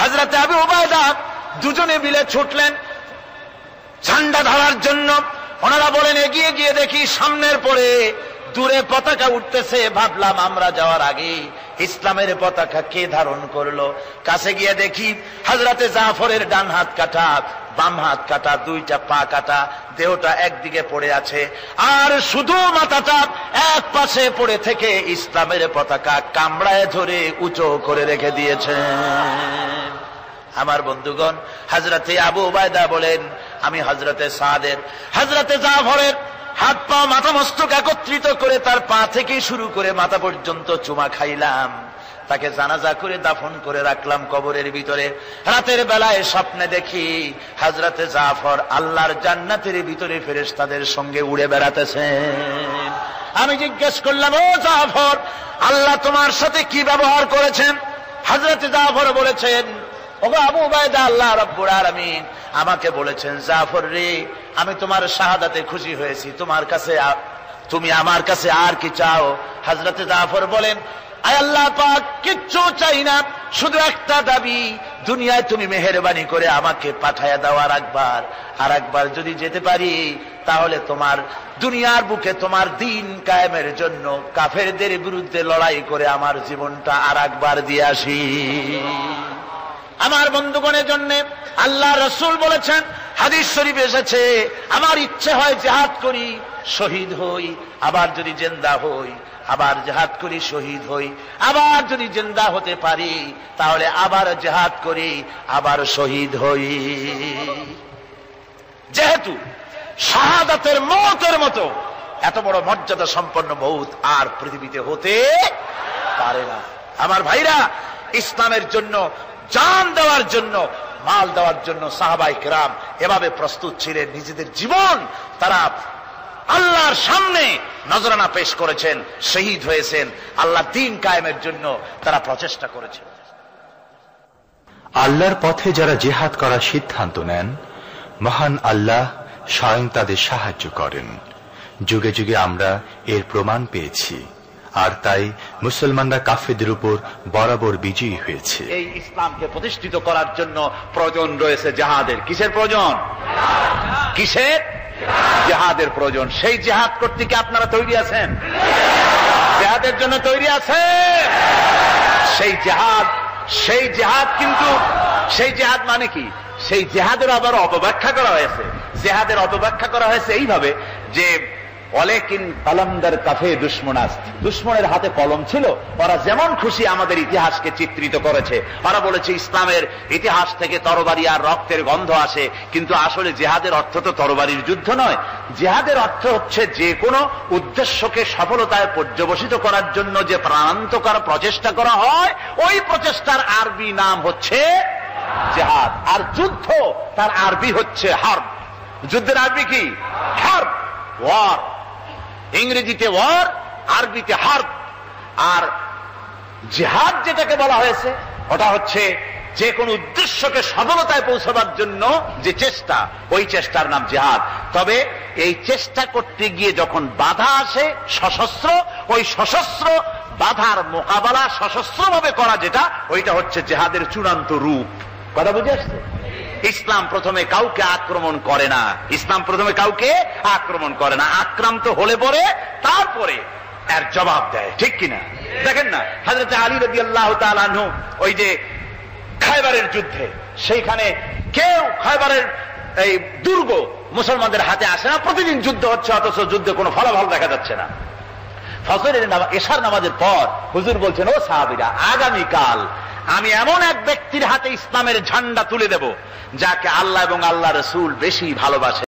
হযরতে আবু উবায়দা দুজনে মিলে ছুটলেন ঝান্ডা ধরার জন্য। ওনারা বলেন এগিয়ে গিয়ে দেখি সামনের পরে দূরে পতাকা উঠতেছে। ভাবলাম আমরা যাওয়ার আগে ইসলামের পতাকা কে ধারণ করলো। কাছে গিয়ে দেখি হযরতে জাফরের ডান হাত কাটা, বাম হাত কাটা, দুইটা পা কাটা, দেহটা একদিকে পড়ে আছে, আর শুধু মাথাটা এক পাশে পড়ে থেকে ইসলামের পতাকা কামড়ায় ধরে উঁচু করে রেখে দিয়েছেন। আমার বন্ধুগণ, হযরতে আবু উবায়দা বলেন আমি হযরতে সাদের, হযরতে জাফরের হাত পা মাথা মস্তক একত্রিত করে তার পা থেকে শুরু করে মাথা পর্যন্ত চুমা খাইলাম। তাকে জানাজা করে দাফন করে রাখলাম কবরের ভিতরে। রাতের বেলায় স্বপ্নে দেখি হযরতে জাফর আল্লাহর জান্নাতের ভিতরে ফেরেশতাদের সঙ্গে উড়ে বেড়াতেছেন। আমি জিজ্ঞেস করলাম, ও জাফর, আল্লাহ তোমার সাথে কি ব্যবহার করেছেন? হযরতে জাফর বলেছেন, ওগো আবু উবায়দা, আল্লাহ রাব্বুল আলামিন আমাকে বলেছেন, জাফর রে, আমি তোমার শাহাদাতে খুশি হয়েছি, তুমি আমার কাছে আর কি চাও? হযরতে জাফর বলেন, আয় আল্লাহ পাক, কিচ্ছু চাই না, শুধু একটা দাবি, দুনিয়ায় তুমি মেহেরবানি করে আমাকে পাঠায়া দাও আর একবার যদি যেতে পারি, তাহলে তোমার দুনিয়ার বুকে তোমার দিন কায়েমের জন্য কাফেরদের বিরুদ্ধে লড়াই করে আমার জীবনটা আর একবার দিয়ে আসি। আমার বন্ধুগণের জন্য আল্লাহ রাসূল বলেছেন, হাদিস শরীফে এসেছে, আমার ইচ্ছে হয় জিহাদ করি, শহীদ হই, আবার যদি জিন্দা হই, আবার জিহাদ করি, শহীদ হই, আবার যদি জিন্দা হতে পারি তাহলে আবার জিহাদ করি, আবার শহীদ হই। যেহেতু শাহাদাতের মওতের মতো এত বড় মর্যাদা সম্পন্ন মওত আর পৃথিবীতে হতে পারে না। আমার ভাইরা, ইসলামের জন্য জান দেওয়ার জন্য, মাল দেওয়ার জন্য সাহাবায়ে কেরাম এভাবে প্রস্তুত ছিলেন। নিজেদের জীবন তারা আল্লাহর সামনে নজরানা পেশ করেছেন, শহীদ হয়েছেন, আল্লাহ দ্বীন কায়েমের জন্য তারা প্রচেষ্টা করেছেন। আল্লাহর পথে যারা জিহাদ করার সিদ্ধান্ত নেন, মহান আল্লাহ স্বয়ং তাদের সাহায্য করেন। যুগে যুগে আমরা এর প্রমাণ পেয়েছি, আর তাই মুসলমানরা কাফেরদের উপর বরাবর বিজয়ী হয়েছে। এই ইসলামকে প্রতিষ্ঠিত করার জন্য প্রয়োজন রয়েছে জিহাদের। কিসের প্রয়োজন? কিসের? জিহাদের প্রয়োজন। সেই জিহাদ করতে কি আপনারা তৈরি আছেন? জিহাদের জন্য তৈরি আছেন? সেই জিহাদ কিন্তু সেই জিহাদ মানে কি? সেই জিহাদের আবার অপব্যাখ্যা করা হয়েছে। জিহাদের অপব্যাখ্যা করা হয়েছে এইভাবে যে ওয়ালাকিন কালামদার কাফে দুশমনাস্ত, দুশমনের হাতে কলম ছিল, ওরা যেমন খুশি আমাদের ইতিহাসকে চিত্রিত করেছে। ওরা বলেছে ইসলামের ইতিহাস থেকে তরবারি আর রক্তের গন্ধ আসে, কিন্তু আসলে জিহাদের অর্থ তো তরবারির যুদ্ধ নয়। জিহাদের অর্থ হচ্ছে যে কোনো উদ্দেশ্যকে সফলতায় পর্যবসিত করার জন্য যে প্রাণান্তকর প্রচেষ্টা করা হয়, ওই প্রচেষ্টার আরবি নাম হচ্ছে জিহাদ। আর যুদ্ধ তার আরবি হচ্ছে হার্ব। যুদ্ধের আরবি কি? হার্ব, ওয়ার। ইংরেজিতে ওয়ার, আরবিতে হার্ব। আর জিহাদ যেটাকে বলা হয়েছে ওটা হচ্ছে যে কোন উদ্দেশ্যকে সফলতায় পৌঁছাবার জন্য যে চেষ্টা, ওই চেষ্টার নাম জিহাদ। তবে এই চেষ্টা করতে গিয়ে যখন বাধা আসে সশস্ত্র, ওই সশস্ত্র বাধার মোকাবেলা সশস্ত্রভাবে করা যেটা, ওইটা হচ্ছে জিহাদের চূড়ান্ত রূপ। কথা বুঝে আসছে? ইসলাম প্রথমে কাউকে আক্রমণ করে না। ইসলাম প্রথমে কাউকে আক্রমণ করে না, আক্রান্ত হলে পরে তারপরে এর জবাব দেয়। ঠিক কিনা? দেখেন না, হযরত আলী রাদিয়াল্লাহু তাআলা আনহু ওই যে খায়বারের যুদ্ধে, সেইখানে কেউ খায়বারের এই দুর্গ মুসলমানদের হাতে আসে না, প্রতিদিন যুদ্ধ হচ্ছে, অথচ যুদ্ধে কোনো ফলাফল দেখা যাচ্ছে না। ফজরের এশার নামাজের পর হুজুর বলছেন, ও সাহাবীরা, আগামীকাল আমি এমন এক ব্যক্তির হাতে ইসলামের ঝান্ডা তুলে দেব যাকে আল্লাহ এবং আল্লাহ রাসূল বেশি ভালোবাসে।